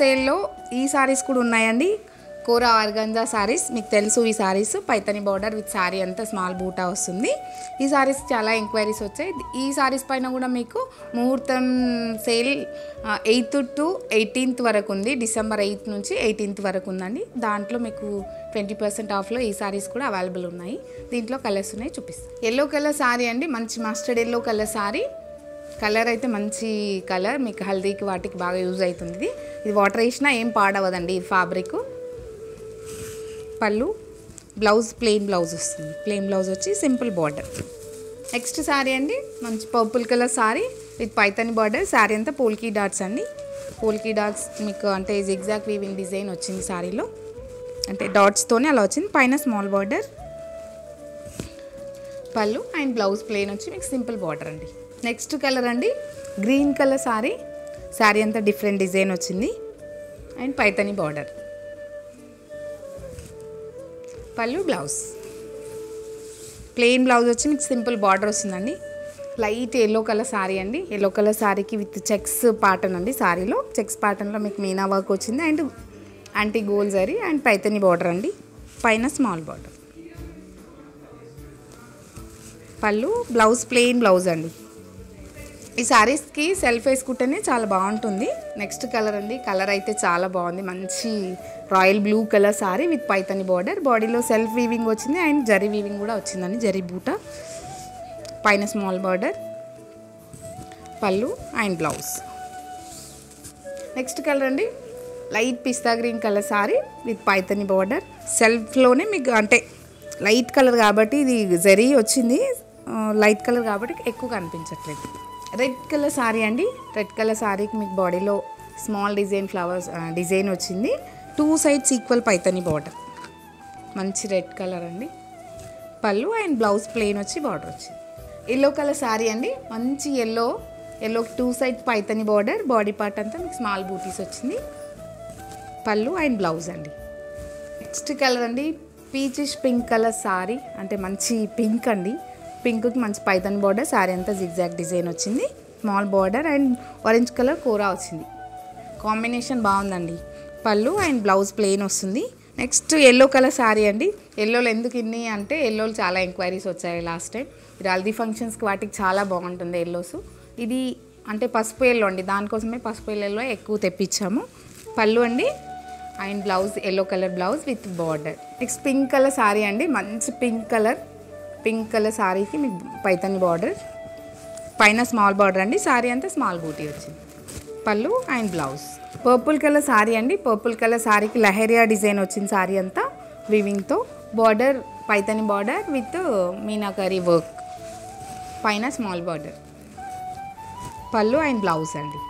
సేల్లో ఈ సారీస్ కూడా ఉన్నాయండి. కోరా ఆర్గంజా సారీస్ మీకు తెలుసు. ఈ saris Paithani border with sorry అంతా స్మాల్ బూటా వస్తుంది. ఈ సారీస్ చాలా ఎంక్వైరీస్ వచ్చాయి. ఈ సారీస్ పైన కూడా మీకు ముహూర్తం సేల్ 8th to 18th వరకు ఉంది. డిసెంబర్ 8th నుంచి 18th వరకు ఉందండి. దాంట్లో మీకు 20% ఆఫ్లో ఈ సారీస్ కూడా అవైలబుల్ ఉన్నాయి. దీంట్లో కలర్స్ ఉన్నాయి, చూపిస్తాను. ఎల్లో కలర్ సారీ అండి, మంచి mustard yellow colour sorry. Colour అయితే మంచి కలర్, మీకు హల్దీకి వాటికి బాగా యూజ్ అవుతుంది. ఇది వాటర్ వేసినా ఏం పాడవదండి. ఈ ఫ్యాబ్రిక్. పళ్ళు, బ్లౌజ్ ప్లెయిన్ బ్లౌజ్ వస్తుంది. ప్లెయిన్ బ్లౌజ్ వచ్చి సింపుల్ బార్డర్. నెక్స్ట్ శారీ అండి, మంచి purple colour sari with Paithani border. Sari అంతా పోల్కీ డాట్స్ అండి. పోల్కీ డాట్స్ మీకు అంటే జిగ్జాగ్ వీవింగ్ డిజైన్ వచ్చింది శారీలో, అంటే డాట్స్తోనే అలా వచ్చింది. పైన small border. Pallu and blouse plain వచ్చి మీకు సింపుల్ బార్డర్ అండి. నెక్స్ట్ కలర్ అండి, గ్రీన్ కలర్ శారీ. శారీ అంతా డిఫరెంట్ డిజైన్ వచ్చింది అండ్ పైతని బార్డర్. పళ్ళు, బ్లౌజ్ ప్లెయిన్ బ్లౌజ్ వచ్చి మీకు సింపుల్ బార్డర్ వస్తుందండి. లైట్ ఎల్లో కలర్ శారీ అండి. ఎల్లో కలర్ శారీకి విత్ చెక్స్ ప్యాటర్న్ అండి. శారీలో చెక్స్ ప్యాటర్న్లో మీకు మీనా వర్క్ వచ్చింది and antique gold zari and Paithani border అండి. పైన స్మాల్ బార్డర్. పళ్ళు, బ్లౌజ్ ప్లెయిన్ బ్లౌజ్ అండి. ఈ శారీస్కి సెల్ఫ్ వేసుకుంటేనే చాలా బాగుంటుంది. నెక్స్ట్ కలర్ అండి, కలర్ అయితే చాలా బాగుంది. మంచి royal blue colour sari with Paithani border. బాడీలో సెల్ఫ్ వీవింగ్ వచ్చింది అండ్ జరీ వీవింగ్ కూడా వచ్చిందండి, జరీ బూట. పైన small border. Pallu and blouse. Next colour అండి, light pista green colour sari with Paithani border. సెల్ఫ్లోనే మీకు అంటే లైట్ కలర్ కాబట్టి ఇది జరీ వచ్చింది, లైట్ కలర్ కాబట్టి ఎక్కువ కనిపించట్లేదు. రెడ్ కలర్ శారీ అండి. రెడ్ కలర్ శారీకి మీకు బాడీలో స్మాల్ డిజైన్ ఫ్లవర్స్ డిజైన్ వచ్చింది. 2 sides ఈక్వల్ పైతని బార్డర్. మంచి రెడ్ కలర్ అండి. పళ్ళు అండ్ బ్లౌజ్ ప్లెయిన్ వచ్చి బార్డర్ వచ్చింది. ఎల్లో కలర్ శారీ అండి, మంచి ఎల్లోకి 2 sides Paithani border. Body part అంతా మీకు స్మాల్ బూటీస్ వచ్చింది. పళ్ళు అండ్ బ్లౌజ్ అండి. నెక్స్ట్ కలర్ అండి, పీచిష్ పింక్ కలర్ శారీ, అంటే మంచి పింక్ అండి. పింక్కి మంచి పైతన్ బార్డర్. శారీ అంతా జిగ్జాగ్ డిజైన్ వచ్చింది. Small border and orange colour kora వచ్చింది. కాంబినేషన్ బాగుందండి. పళ్ళు అండ్ బ్లౌజ్ ప్లెయిన్ వస్తుంది. నెక్స్ట్ ఎల్లో కలర్ శారీ అండి. ఎల్లోలు ఎందుకు ఇన్ని అంటే ఎల్లోలు చాలా ఎంక్వైరీస్ వచ్చాయి లాస్ట్ టైం. ఇది హల్దీ ఫంక్షన్స్కి వాటికి చాలా బాగుంటుంది ఎల్లోస్. ఇది అంటే పసుపు ఎల్లో అండి, దానికోసమే పసుపు ఎల్లో ఎక్కువ తెప్పించాము. పళ్ళు అండి and blouse yellow colour blouse with border. Next pink colour sari అండి, మంచి పింక్ కలర్ శారీకి మీకు పైతని బార్డర్. పైన స్మాల్ బార్డర్ అండి. శారీ అంతా స్మాల్ బూటీ వచ్చింది. Pallu and blouse. Purple colour sari అండి. పర్పుల్ కలర్ శారీకి లహరియా డిజైన్ వచ్చింది. శారీ అంతా వీవింగ్తో. Border Paithani border with meenakari work. పైన small border. Pallu and blouse అండి.